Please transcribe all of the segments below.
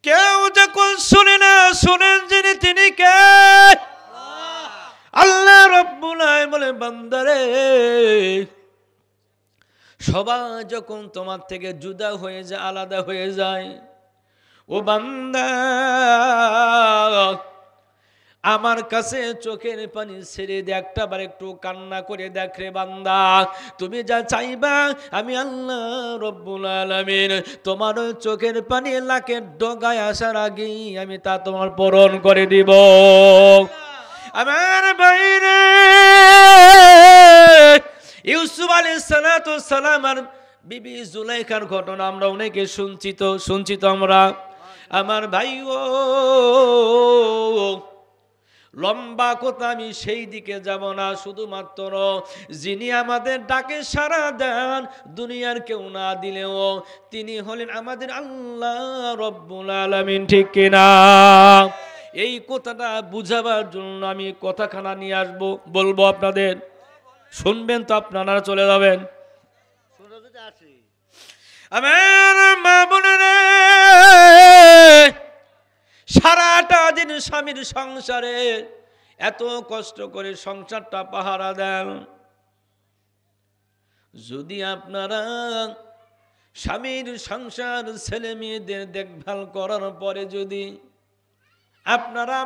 কেউ যখন শুনে না, শুনেন যিনি তিনি কে? আল্লাহ রাব্বুল আলামিন বলে, বান্দারে সবাই যখন তোমার থেকে জুদা হয়ে যায়, আলাদা হয়ে যায়, ও বান্দা আমার কাছে চোখের পানি ছেড়ে দে, একটা বার একটু কান্না করে দেখ রে বান্দা। তুমি যা চাইবা আমি আল্লাহ রব্বুল আলামিন তোমার ওই চোখের পানি লাখের ডগায় আসার আগেই আমি তা তোমার পূরণ করে দিব। আমার বাইরে ইউসুফ আলাইহিস সালাতু ওয়াস সালাম আর বিবি জুলাইখার ঘটনা আমরা অনেকে শুনছি তো আমরা। আমার ভাইও লম্বা কথা আমি সেই দিকে যাব না, শুধুমাত্র যিনি আমাদের ডাকে সাড়া দেন দুনিয়ার কেউ না দিলেও তিনি হলেন আমাদের আল্লাহ রব্বুল আলামিন, ঠিক কিনা? এই কথাটা বুঝাবার জন্য আমি কথাখানা নিয়ে আসবো, বলবো আপনাদের, শুনবেন তো আপনারা, চলে যাবেন। আমার মা বোনেরা সারাটা দিন স্বামীর সংসারে এত কষ্ট করে সংসারটা পাহারা দেন। যদি আপনারা স্বামীর সংসার ছেলে মেয়েদের দেখভাল করার পরে যদি আপনারা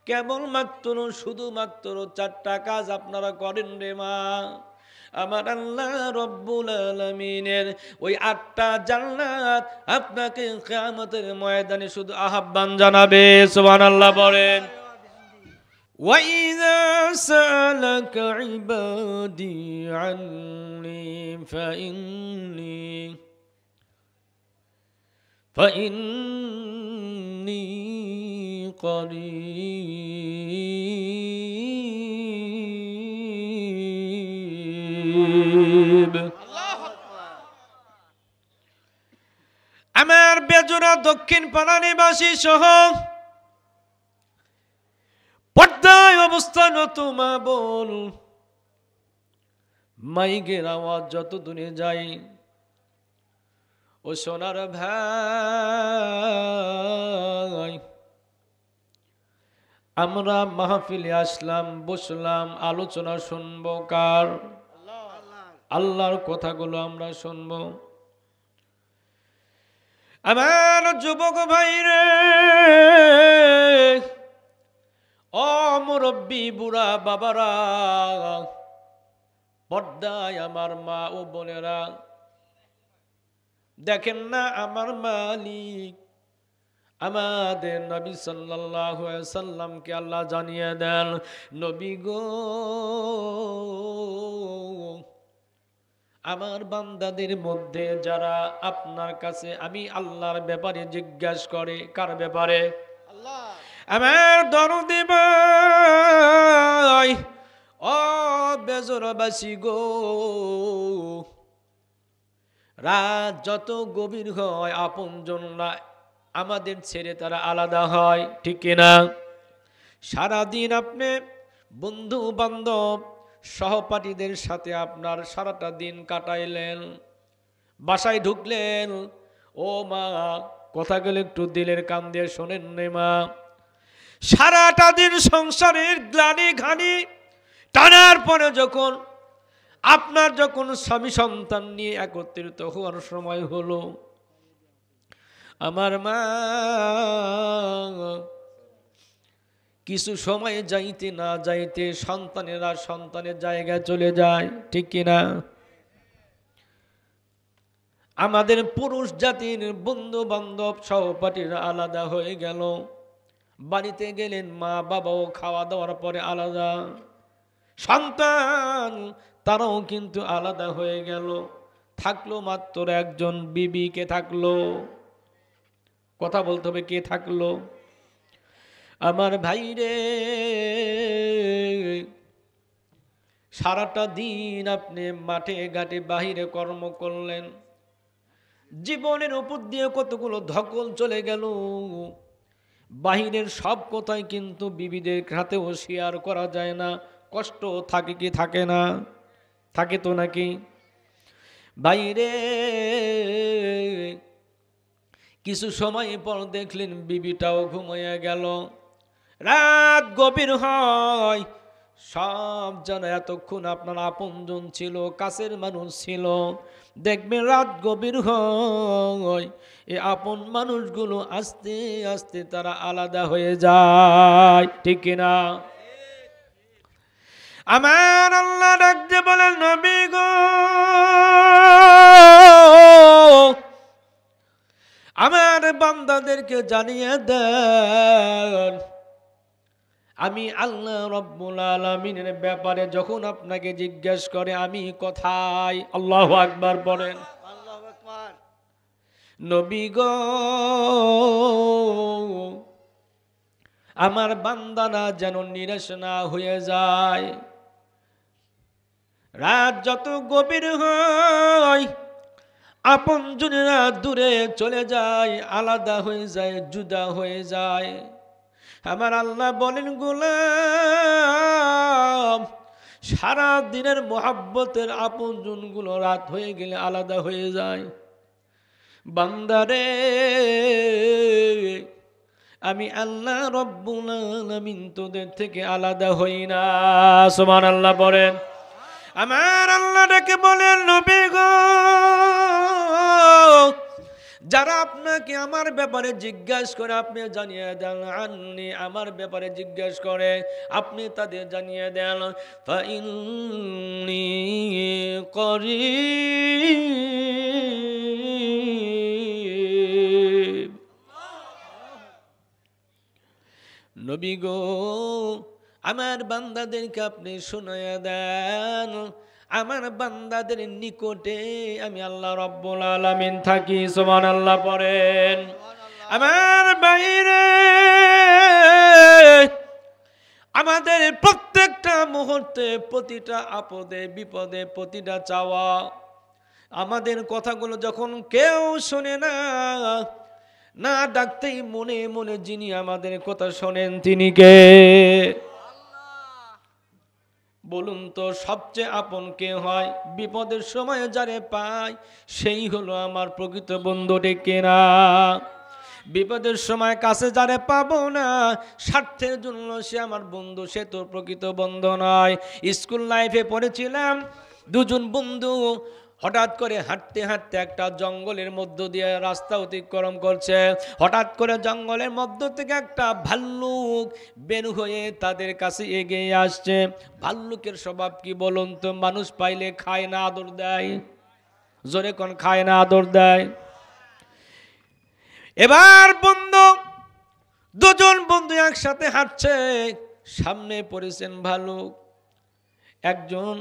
কেবলমাত্র শুধুমাত্র 4টা কাজ আপনারা করেন রে মা, আমার আল্লাহ রব্বুল আলামিনের ওই 8টা জান্নাত আপনাকে কিয়ামতের ময়দানে শুধু আহ্বান জানাবে। সুবহানাল্লাহ বলেন। وَإِذَا سَأَلَكَ عِبَادِي عَنِّي فَإِنِّي قريب। আমার বেজোড়া দক্ষিণ পাড়া নিবাসী সহ পর্দায় অবস্থানত মা বোন, মাইকের আওয়াজ যত দূরে যাই, ও সোনার ভাই, আমরা মাহফিলে আসলাম, বসলাম, আলোচনা শুনবো কার? আল্লাহর কথাগুলো আমরা শুনবো। আমার যুবক ভাইরে, ও মুরব্বী বুড়া বাবারা, পর্দায় আমার মা ও বোনেরা, দেখেন না আমার মালিক আমাদের নবী সাল্লাল্লাহু আলাইহি সাল্লামকে আল্লাহ জানিয়ে দেন, নবী গো আমার বান্দাদের মধ্যে যারা আপনার কাছে আমি আল্লাহর ব্যাপারে জিজ্ঞাসা করে, কার ব্যাপারে? আল্লাহ। আমার দরদি ভাই, ও বেজরবাসী গো, রাত যত গভীর হয় আপনজনরা আমাদের ছেড়ে তারা আলাদা হয়, ঠিক কিনা? সারাদিন আপনি বন্ধু বান্ধব সহপাঠীদের সাথে আপনার সারাটা দিন কাটাইলেন, বাসায় ঢুকলেন, ও মা কথাগুলো একটু দিলের কান দিয়ে শোনেন নে মা, সারাটা দিন সংসারের গ্লানি ঘানি টানার পরে যখন আপনার স্বামী সন্তান নিয়ে একত্রিত হওয়ার সময় হলো, আমার মা কিছু সময় যাইতে না যাইতে সন্তানেরা সন্তানের জায়গায় চলে যায়, ঠিক কিনা? আমাদের পুরুষ জাতির বন্ধু বান্ধব সহপাঠীরা আলাদা হয়ে গেল, বাড়িতে গেলেন মা বাবাও খাওয়া দাওয়ার পরে আলাদা, সন্তান তারাও কিন্তু আলাদা হয়ে গেল, থাকলো মাত্র একজন বিবি। কে থাকলো? কথা বলতে হবে, কে থাকলো? আমার ভাই রে, সারাটা দিন আপনি মাঠে ঘাটে বাহিরে কর্ম করলেন, জীবনের উপর দিয়ে কতগুলো ধকল চলে গেল, বাহিরের সব কথাই কিন্তু বিবিদের হাতেও শেয়ার করা যায় না, কষ্ট থাকে কি থাকে না? থাকে তো নাকি? বাইরে কিছু সময় পর দেখলেন বিবিটাও ঘুমিয়ে গেল। রাত গভীর হয়, সব যেন এতক্ষণ আপনার আপনজন ছিল, কাছের মানুষ ছিল। দেখবেন রাত গভীর হয়, এই আপন মানুষগুলো আস্তে আস্তে তারা আলাদা হয়ে যায়, ঠিক কিনা? আমার আল্লাহ ডাকতে বলেন, নবী গো, আমার বান্দাদেরকে জানিয়ে দেন, আমি আল্লাহ রব্বুল আলামিনের ব্যাপারে যখন আপনাকে জিজ্ঞেস করে আমি কোথায়, আল্লাহু আকবার বলেন। আল্লাহু আকবার। নবী গো, আমার বান্দারা যেন নিরাশ না হয়ে যায়। রাত যত গভীর হয়, আপন জনেরা দূরে চলে যায়, আলাদা হয়ে যায়, জুদা হয়ে যায়। আমার আল্লাহ বলেন, গোলাম, সারা দিনের মোহাব্বতের আপন জনগুলো রাত হয়ে গেলে আলাদা হয়ে যায়। বান্দারে, আমি আল্লাহ রব্বুল আলামিন তোদের থেকে আলাদা হই না। সুবহানাল্লাহ বলেন। আমার আল্লাহ ডেকে বলেন, নবী গো, যারা আপনাকে আমার ব্যাপারে জিজ্ঞাসা করে আপনি জানিয়ে দেন, আন্নি আমার ব্যাপারে জিজ্ঞাসা করে আপনি তাদের জানিয়ে দেন, ফাইন্নী করিব। নবী গো, আমার বান্দাদেরকে আপনি শুনাইয়া দেন, আমার বান্দাদের নিকটে আমি আল্লাহ রব্বুল আলামিন থাকি। সুবহানাল্লাহ পড়েন। আমার বাইরে আমাদের প্রত্যেকটা মুহূর্তে, প্রতিটা আপদে বিপদে, প্রতিটা চাওয়া, আমাদের কথাগুলো যখন কেউ শোনে না, না ডাকতেই মনে মনে যিনি আমাদের কথা শোনেন তিনি কে? বলুন তো, সবচেয়ে আপন কে হয়? বিপদের সময় যারে পাই সেই হলো আমার প্রকৃত বন্ধু, ঠিক না? বিপদের সময় কাছে যারে পাবো না, স্বার্থের জন্য সে আমার বন্ধু, সে তোর প্রকৃত বন্ধু নয়। স্কুল লাইফে পড়েছিলাম, দুজন বন্ধু হঠাৎ করে হাঁটতে হাঁটতে একটা জঙ্গলের মধ্য দিয়ে রাস্তা অতিক্রম করছে। হঠাৎ করে জঙ্গলের মধ্য থেকে একটা ভাল্লুক বের হয়ে তাদের কাছে এগিয়ে আসছে। ভাল্লুকের স্বভাব কি বলুন তো? মানুষ পাইলে খায় না, আদর দেয়। জোরে কোন, খায় না, আদর দেয়। এবার দুজন বন্ধু একসাথে হাঁটছে, সামনে পড়েছেন ভাল্লুক। একজন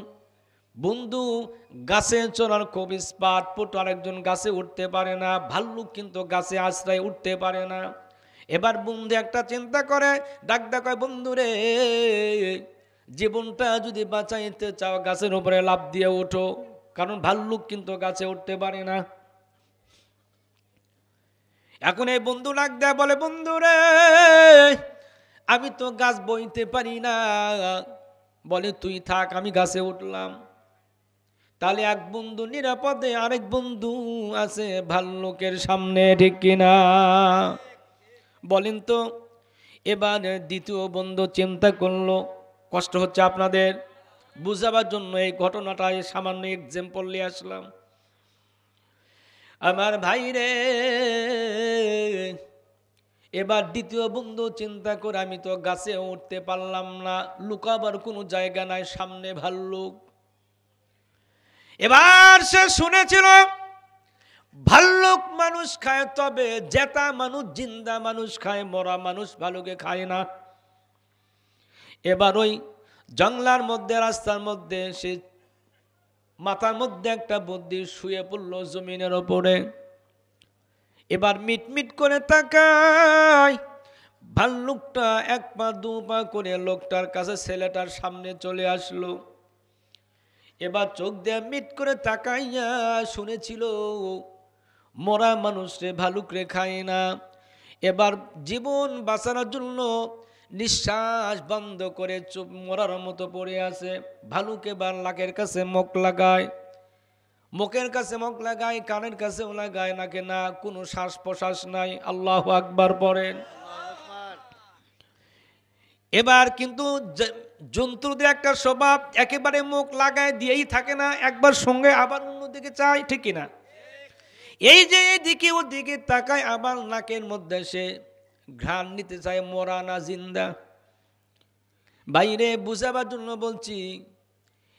বন্ধু গাছে চড়ার খুব স্পার্ট, আরেকজন গাছে উঠতে পারে না। ভাল্লুক কিন্তু গাছে আশ্রয় উঠতে পারে না। এবার বন্ধু একটা চিন্তা করে, ডাক কয়, বন্ধু রে, জীবনটা যদি বাঁচাইতে চাও গাছের উপরে লাফ দিয়ে ওঠো, কারণ ভাল্লুক কিন্তু গাছে উঠতে পারে না। এখন এই বন্ধু ডাক দেয়, বলে, বন্ধু রে, আমি তো গাছ বইতে পারি না। বলে, তুই থাক, আমি গাছে উঠলাম। তাহলে এক বন্ধু নিরাপদে, আরেক বন্ধু আছে ভাল্লুকের সামনে, ঠিক কিনা? বলেন তো। এবার দ্বিতীয় বন্ধু চিন্তা করলো, কষ্ট হচ্ছে আপনাদের বুঝাবার জন্য এই ঘটনাটা সামান্য এক্সাম্পল নিয়ে আসলাম। আমার ভাই রে, এবার দ্বিতীয় বন্ধু চিন্তা করে, আমি তো গাছে উঠতে পারলাম না, লুকাবার কোনো জায়গা নাই, সামনে ভাল্লুক। এবার সে শুনেছিল ভাল্লুক মানুষ খায়, তবে জেতা মানুষ, জিন্দা মানুষ খায়, মরা মানুষ ভালুকে খায় না। এবার ওই জঙ্গলার মধ্যে, রাস্তার মধ্যে সে মাথার মধ্যে একটা বুদ্ধি শুয়ে পড়ল জমিনের ওপরে। এবার মিটমিট করে তাকায়, ভাল্লুকটা এক পা দু পা করে লোকটার কাছে, ছেলেটার সামনে চলে আসলো। এবার চোখ দিয়ে মিট করে তাকাইয়া শুনেছিল মরা মানুষ রে ভালুক রে খায় না। এবার জীবন বাঁচানোর জন্য নিঃশ্বাস বন্ধ করে চুপ মরার মতো পড়ে আছে। ভালুক এবার লাকের কাছে মুখ লাগায়, মুখের কাছে মুখ লাগায়, কানের কাছেও লাগায়, নাকে না, কোনো শ্বাস প্রশ্বাস নাই। আল্লাহু আকবার পড়েন। এবার কিন্তু জন্তুদের একটা স্বভাব, একেবারে মুখ লাগায় দিয়েই থাকে না, একবার সঙ্গে আবার অন্যদিকে চায়, ঠিক কিনা? এই যে এদিকে ওদিকে তাকায়, আবার নাকের মধ্যে সে ঘ্রাণ নিতে চায়, মরা না জিন্দা। বাইরে বুঝাবার জন্য বলছি।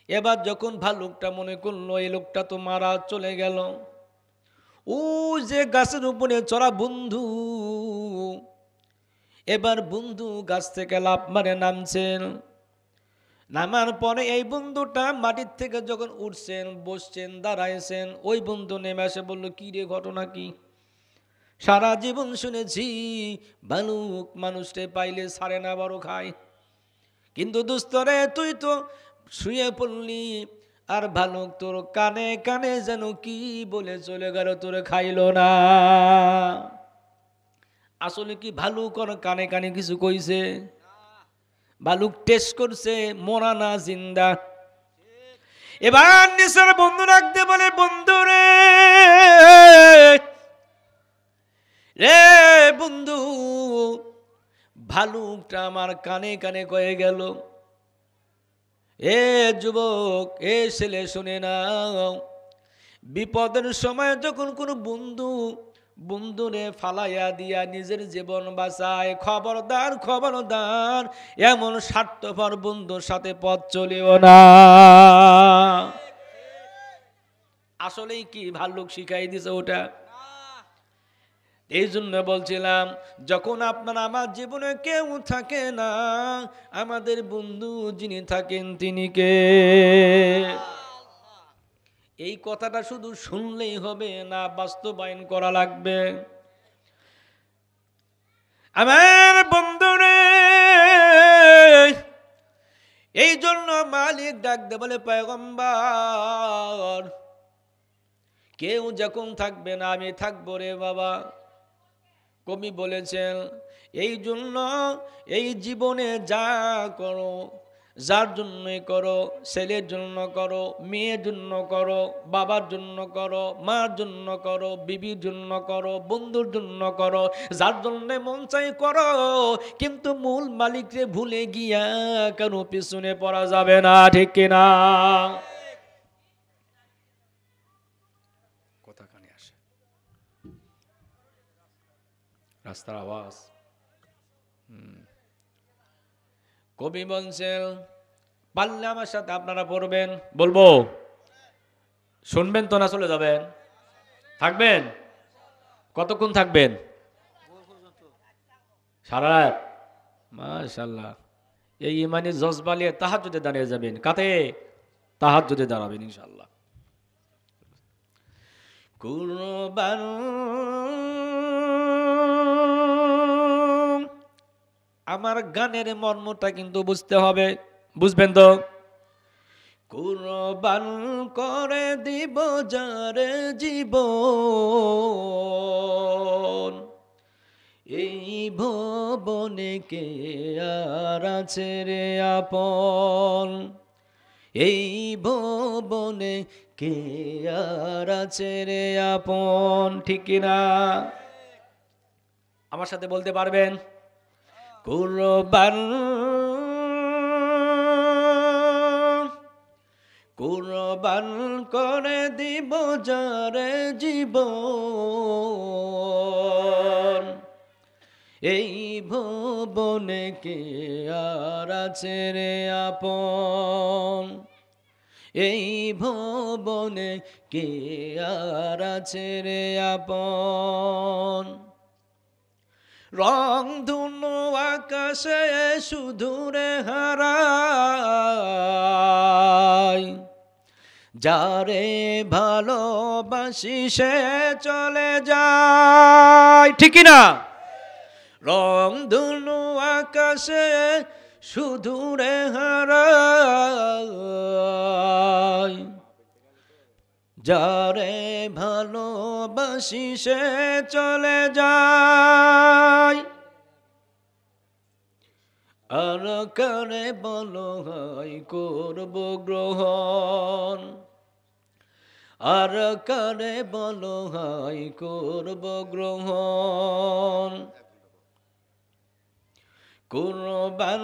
এবার যখন ভালুকটা মনে করলো এই লোকটা তো মারা চলে গেল, ও যে গাছের উপরে চড়া বন্ধু, এবার বন্ধু গাছ থেকে লাফ মারে নামছেন। নামার পরে এই বন্ধুটা মাটির থেকে যখন উঠছেন, বসছেন, দাঁড়াইছেন, ওই বন্ধু নেমে এসে বলল, কি রে, ঘটনা কি? সারা জীবন শুনেছি ভালুক মানুষকে পাইলে ছাড়ে না, বড় খায়, কিন্তু দুস্তরে তুই তো শুয়ে পড়লি, আর ভালুক তোর কানে কানে যেন কি বলে চলে গেল, তোর খাইল না। আসলে কি ভালুক ওর কানে কানে কিছু কইছে? ভালুক টেস্ট করছে মরা না জিন্দা। এবার নিসার বন্ধু রাখতে বলে, বন্ধু রে, রে বন্ধু, ভালুকটা আমার কানে কানে কয়ে গেল, এ যুবক, এ ছেলে, শুনে নাও, বিপদের সময় যখন কোনো বন্ধুরে ফালাইয়া দিয়া নিজের জীবন বাঁচায়, খবরদার খবরদার, এমন স্বার্থপর বন্ধুর সাথে পথ চলিও না। আসলেই কি ভাল্লুক শিখাই দিছে ওটা? এই জন্য বলছিলাম, যখন আপনার আমার জীবনে কেউ থাকে না, আমাদের বন্ধু যিনি থাকেন তিনি কে? এই কথাটা শুধু শুনলেই হবে না, বাস্তবায়ন করা লাগবে। আমার বন্ধুরে, এই জন্য মালিক ডাকতে বলে, পয়গম্বর, কেউ যখন থাকবে না আমি থাকবো রে বাবা। কবি বলেছেন, এই জন্য এই জীবনে যা করো, যার জন্য করো, ছেলের জন্য করো, মেয়ের জন্য করো, বাবার জন্য করো, মার জন্য করো, বিবির জন্য করো, বন্ধুর জন্য করো, যার জন্য মন চাই করো, কিন্তু মূল মালিককে ভুলে গিয়া কেন পিছনে পড়া যাবে না, ঠিক কিনা? কথা কানে আসে, রাস্তার আওয়াজ। কবি বলছেন, পারলে আমার সাথে আপনারা পড়বেন, বলবো, শুনবেন তো না চলে যাবেন? থাকবেন? কতক্ষণ থাকবেন? সারা রাত? মাশাআল্লাহ। এই ইমানি জজবা নিয়ে তাহাজ্জুদে দাঁড়িয়ে যাবেন, কাতে তাহাজ্জুদে দাঁড়াবেন ইনশাআল্লাহ। কুরবান আমার গানের মর্মটা কিন্তু বুঝতে হবে, বুঝবেন তো? কুরবান করে দিব যারে জীবন, এই ভুবনে কে আর আছে রে আপন, এই ভুবনে কে আর আছে রে আপন, ঠিক কিনা? আমার সাথে বলতে পারবেন? কুরবান কুরবান করে দিব যারে জীবন, এই ভুবনে কে আর আছে রে আপন, এই ভুবনে কে আর আছে রে আপন। রং ধুনো আকাশে শুধুরে হারায়, যারে ভালোবাসি সে চলে যায়, ঠিক না? রং ধুনো আকাশে শুধুরে হারায়, যারে ভালোবাসি সে চলে যায়, আর কারে বলো হয় করব গ্রহণ, আর কারে বলো হয় করব গ্রহণ কুরবান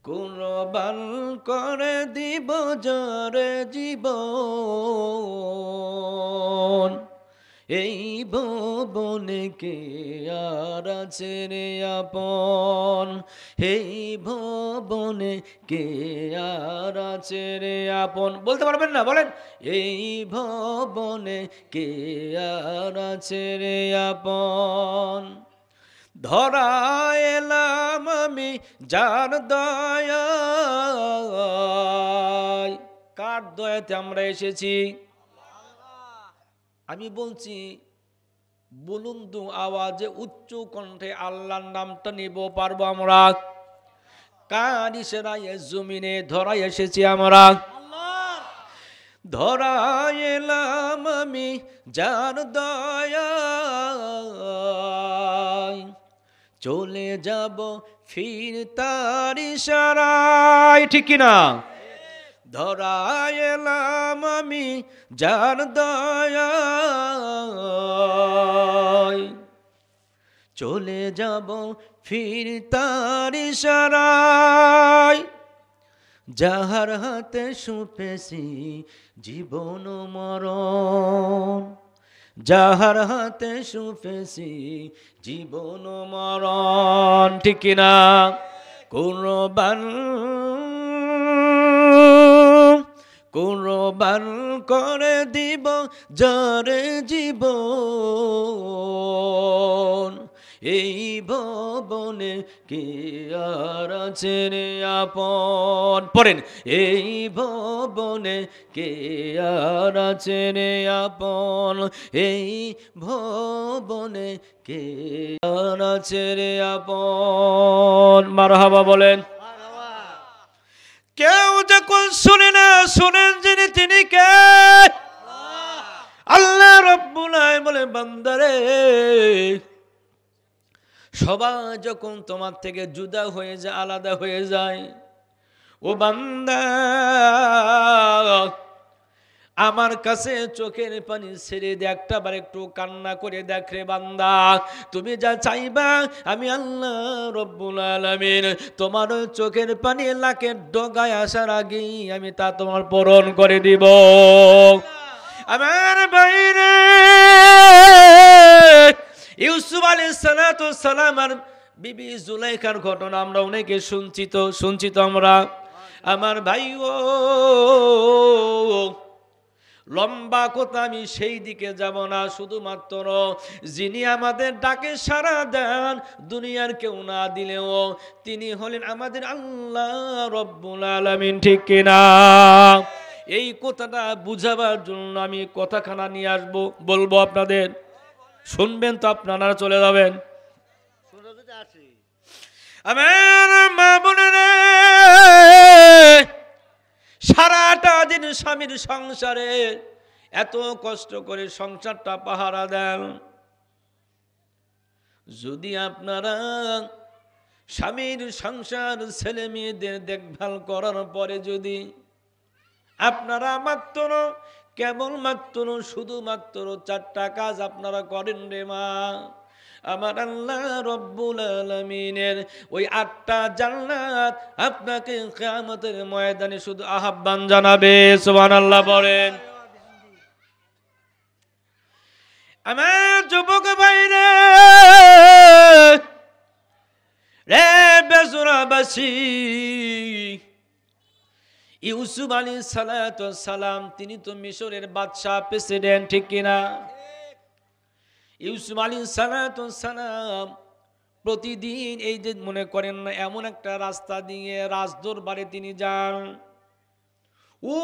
কুরবান করে দিব যারে জীবন এই ভুবনে কে আর আছে রে আপন এই ভুবনে কে আর আছে রে আপন বলতে পারবেন না বলেন এই ভুবনে কে আর আছে রে আপন ধরা এলাম আমি যার দয়ায় কার দয়াতে আমরা এসেছি আমি বলছি বুলুন্দু আওয়াজে উচ্চ কণ্ঠে আল্লাহর নামটা নিব পারবো আমরা কার ইশারায় জমিনে ধরা এসেছি আমরা ধরা এলাম আমি যার দয়ায় চলে যাব ফির তার ইশারায় ঠিক কিনা ধরা এলাম আমি যার দয়ায় চলে যাব ফির তার ইশারায় যাহার হাতে সুপেছি জীবন মরণ যাহার হাতে সুপেছি জীবন মরণ ঠিক কিনা কুরবান কুরবান করে দিব যারে জীবন এই ভুবনে কে আর আছে রে আপন পড়েন এই ভুবনে কে আর আছে রে আপন এই ভুবনে কে আর আছে রে আপন মারহাবা বলেন কেউ যখন শুনে না শুনেন যিনি তিনি কে আল্লাহ রাব্বুল আলামিন বলে বান্দারে সবাই যখন তোমার থেকে জুদা হয়ে যায় আলাদা হয়ে যায় ও বান্দা আমার কাছে চোখের পানি ছেড়ে দে একটা বার একটু কান্না করে দেখ রে বান্দা তুমি যা চাইবা আমি আল্লাহ রব্বুল আলামিন তোমার চোখের পানি লাকের ডগায় আসার আগেই আমি তা তোমার পূরণ করে দিব আমার বাইরে ইউসুফ আলাইহিস সালাম আর বিবি জুলাইখার ঘটনা আমরা অনেকে শুনছি তো আমরা আমার ভাইও লম্বা কথা আমি সেই দিকে যাব না শুধুমাত্র যিনি আমাদের ডাকে সাড়া দেন দুনিয়ার কেউ না দিলেও তিনি হলেন আমাদের আল্লাহ রব্বুল আলামিন ঠিক কিনা এই কথাটা বুঝাবার জন্য আমি কথাখানা নিয়ে আসবো বলবো আপনাদের শুনবেন তো আপনারা চলে যাবেন আমার মা বোনেরা সারাটা দিন স্বামীর সংসারে এত কষ্ট করে সংসারটা পাহারা দেন যদি আপনারা স্বামীর সংসার ছেলে মেয়েদের দেখভাল করার পরে যদি আপনারা মাত্র কেবলমাত্র শুধুমাত্র 4টা কাজ আপনারা করেন রে মা আমার আল্লাহ রব্বুল আলামিনের ওই 8টা জান্নাত আপনাকে কিয়ামতের ময়দানে শুধু আহ্বান জানাবে সুবহানাল্লাহ বলেন আমার যুবক ভাইরা রে বেসুরাবাসী ইউসুফ আলাইহিস সালাম তিনি তো মিশরের বাদশা প্রেসিডেন্ট ঠিক কিনা ইউসুফ আলাইহিস সালাম প্রতিদিন এই যে মনে করেন না এমন একটা রাস্তা দিয়ে রাজদরবারে তিনি যান ও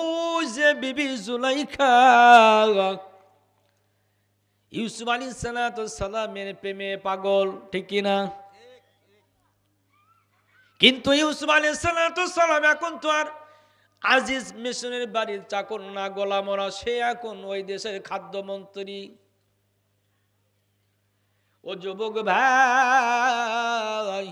যে বিবি জুলাইখা ইউসুফ আলাইহিস সালামের প্রেমে পাগল ঠিক কিনা কিন্তু ইউসুফ আলাইহিস সালাম এখন তো আর আজিজ মিশনের বাড়ির চাকর না গোলামরা সে এখন ওই দেশের খাদ্যমন্ত্রী ও যুবক ভাই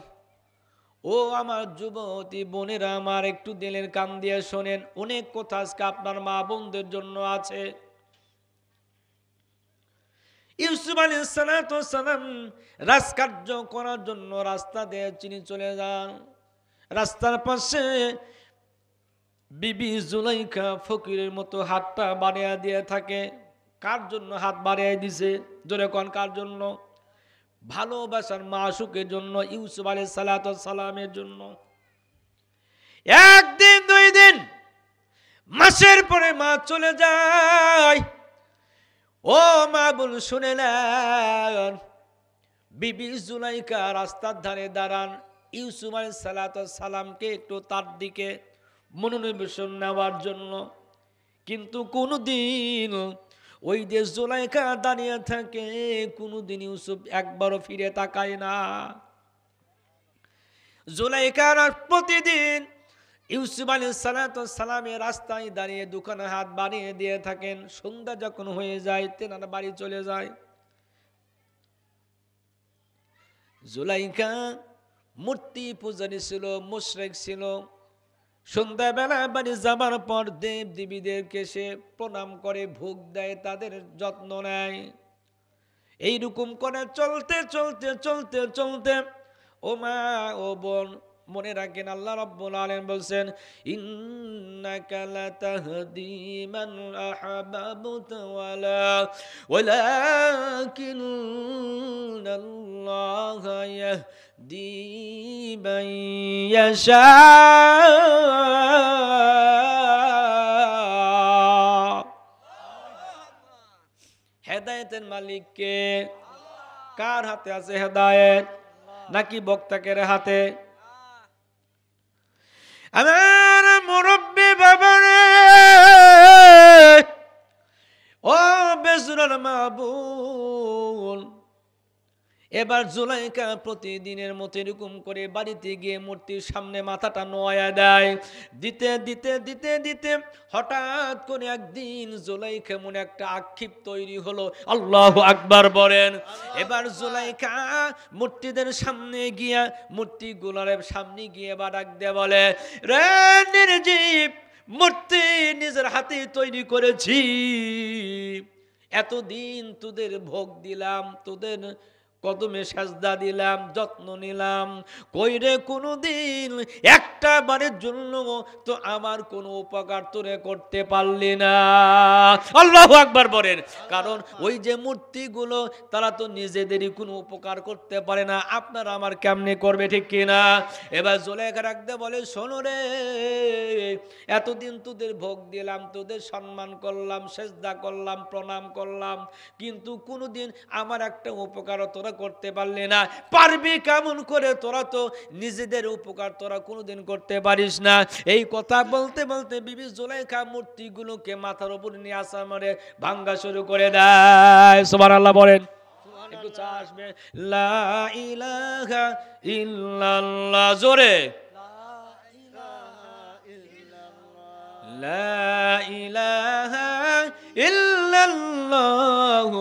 ও ও আমার যুবতী বোনেরা আমার, একটু দিলের কান দিয়ে শোনেন, অনেক কথা আজকে আপনার মা বোনদের জন্য আছে। ইউসুফ আলাইহিস সালাম রাজকার্য করার জন্য রাস্তা দিয়ে চিনি চলে যান। রাস্তার পাশে বিবি জুলাইখা ফকিরের মতো হাতটা বাড়িয়ে দিয়ে থাকে। কার জন্য হাত বাড়িয়ে দিছে? জোরে কোন কার জন্য? ভালোবাসার মাসুকের জন্য, ইউসুফ আলাইহিস সালামের জন্য। একদিন দুই দিন মাসের পরে মা চলে যায়। ও মা বোন শুনে নেন, বিবি জুলাইখা রাস্তার ধারে দাঁড়ান, ইউসুফ আলাইহিস সালামকে একটু তার দিকে মনোনিবেশন নেওয়ার জন্য। কিন্তু কোনদিন ওই যে জুলাইখা দাঁড়িয়ে থাকে, কোনদিন ইউসুফ একবারও ফিরে তাকায় না। জুলাইখা প্রতিদিন ইউসুফ আলাইহিস সালামের রাস্তায় দাঁড়িয়ে দোকানে হাত বাড়িয়ে দিয়ে থাকেন। সন্ধ্যা যখন হয়ে যায় তেনার বাড়ি চলে যায়। জুলাইখা মূর্তি পূজারী ছিল, মুশরিক ছিল। সন্ধ্যাবেলা বাড়ি যাবার পর দেব দেবীদেরকে সে প্রণাম করে, ভোগ দেয়, তাদের যত্ন নেয়। এইরকম করে চলতে চলতে চলতে চলতে, ও মা ও বোন মনে রাখেন, আল্লাহ রাব্বুল আলামিন বলছেন, ইন্নাকা লাতাহদি মান আহাবাবতা ওয়ালাকিন্নাল্লাহা ইয়াহদি মান ইয়াশা। হেদায়েতের মালিক কে? কার হাতে আছে হেদায়েত? নাকি বক্তাকের হাতে? আমার মুরব্বী বাবা রে, ও বেসুরার মা বোন, এবার জুলাইখা প্রতিদিনের মতো এরকম করে বাড়িতে গিয়ে মূর্তির সামনে মাথাটা নোয়া দেয়। দিতে দিতে দিতে দিতে হঠাৎ করে একদিন জুলাইখা মনে একটা আক্ষেপ তৈরি হলো। আল্লাহু আকবার বলেন। এবার জুলাইখা মূর্তিদের সামনে গিয়া, মূর্তিগুলোর সামনে গিয়ে বা ডাক দিয়ে বলে, রে নির্জীব মূর্তি নিজের হাতে তৈরি করেছি, এতদিন তোদের ভোগ দিলাম, তোদের কদমে সাজদা দিলাম, যত্ন নিলাম, কইরে কোনোদিন একটা বারের জন্য তো আমার কোনো উপকার তোরে করতে পারলি না। আল্লাহু আকবার বলেন। কারণ ওই যে মূর্তিগুলো তারা তো নিজেদেরই কোনো উপকার করতে পারে না, আপনারা আমার কেমনে করবে, ঠিক কিনা? এবার জুলাইখা রাখতে বলে, শোনো রে, এতদিন তোদের ভোগ দিলাম, তোদের সম্মান করলাম, সেজদা করলাম, প্রণাম করলাম, কিন্তু কোনোদিন আমার একটা উপকার তোরা করতে পারলে না। পারবি কেমন করে? তোরা তো নিজেদের উপকার তোরা কোনোদিন করতে পারিস না। এই কথা বলতে বলতে বিবি জুলাইখা মূর্তিগুলোকে মাথার উপর নিয়ে আসা মারে ভাঙ্গা শুরু করে দেয়। সুবহানাল্লাহ বলেন। একটু চা আসবে। লা ইলাহা ইল্লাল্লাহ, জোরে লা ইলাহা ইল্লাল্লাহ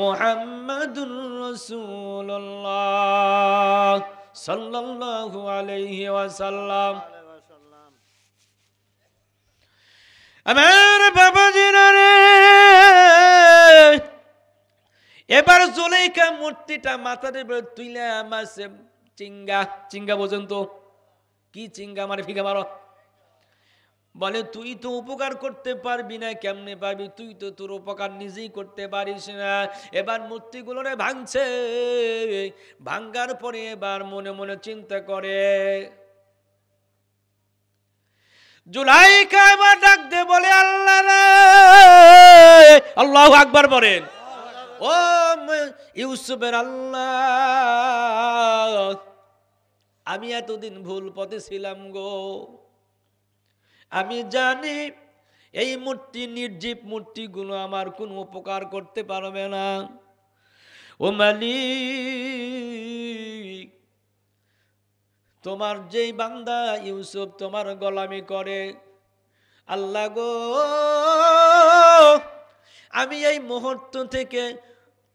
মুহাম্মাদুর রাসূলুল্লাহ সাল্লাল্লাহু আলাইহি ওয়াসাল্লাম। আমার বাবাজিরা রে, এবার জুলাইখা মূর্তিটা মাথার উপরে তুইলা মারছে চিঙ্গা। চিঙ্গা বোঝেন তো কি চিঙ্গা? মানে ফিকা মারো। বলে, তুই তো উপকার করতে পারবি না। কেমনে পারবি? তুই তো তোর উপকার নিজেই করতে পারিস না। এবার মূর্তিগুলোরে ভাঙছে। ভাঙ্গার পরে এবার মনে মনে চিন্তা করে, জুলাইখা এবার ডাক দে বলে, আল্লাহ রে, আল্লাহু আকবার বলেন। ও ইউসুফের আল্লাহ, আমি এতদিন ভুল পথে ছিলাম গো। আমি জানি এই মূর্তি, নির্জীব মূর্তিগুলো আমার কোনো উপকার করতে পারবে না। ও মালিক, তোমার যেই বান্দা ইউসুফ তোমার গোলামি করে, আল্লাহ গো, আমি এই মুহূর্ত থেকে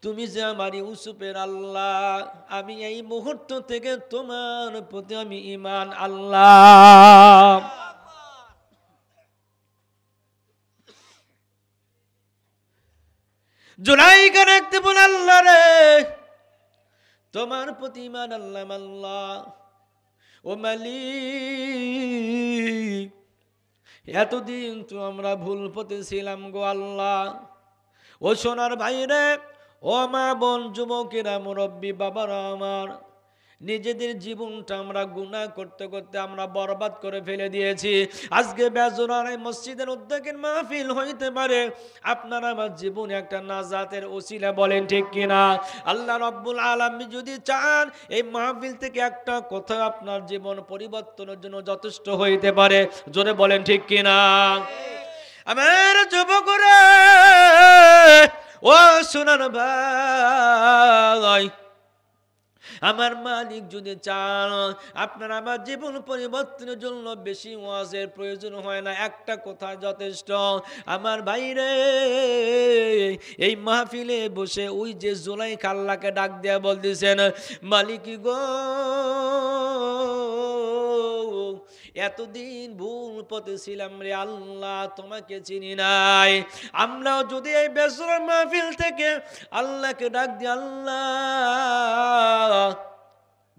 তুমি যে আমার ইউসুফের আল্লাহ, আমি এই মুহূর্ত থেকে তোমার প্রতি আমি ঈমান আল্লাহ। জুলাইখা রাখতে বল, আল্লাহ রে তোমার প্রতি ঈমান আল্লাহ আল্লাহ। ও মালিক, এতদিন তো আমরা ভুল পথে ছিলাম গো আল্লাহ। ও সোনার ভাইরে, ও মা বোন, যুবকেরা, মুরব্বী বাবারা আমার, নিজেদের জীবনটা আমরা গুনাহ করতে করতে আমরা বরবাদ করে ফেলে দিয়েছি। আজকে বেজোরার মসজিদের উদ্যোগের মাহফিল হইতে পারে আপনার আমার জীবনে একটা নাজাতের ওসিলা, বলেন ঠিক কিনা? আল্লাহ রাব্বুল আলামিন যদি চান এই মাহফিল থেকে একটা কথা আপনার জীবন পরিবর্তনের জন্য যথেষ্ট হইতে পারে, জোরে বলেন ঠিক কিনা? আমার যুবকরা, ও সোনার ভাই, আমার মালিক যদি চান আপনার আমার জীবন পরিবর্তনের জন্য বেশি ওয়াজের প্রয়োজন হয় না, একটা কথা যথেষ্ট। আমার ভাইরে, এই মাহফিলে বসে ওই যে জুলাইখা আল্লাহকে ডাক দেয়া বলতেছেন, মালিক গো, এতদিন ভুল পথে ছিলাম রে আল্লাহ, তোমাকে চিনি নাই। আমরাও যদি এই বেসুরা মাহফিল থেকে আল্লাহকে ডাক দিই, আল্লাহ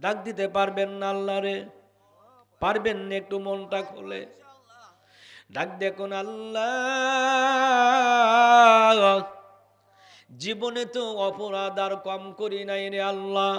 ডাক দিতে পারবেন না আল্লাহ রে? পারবেন না? একটু মনটা খুলে ডাক দেখুন, আল্লাহ জীবনে তো অপরাধ আর কম করি নাই রে আল্লাহ।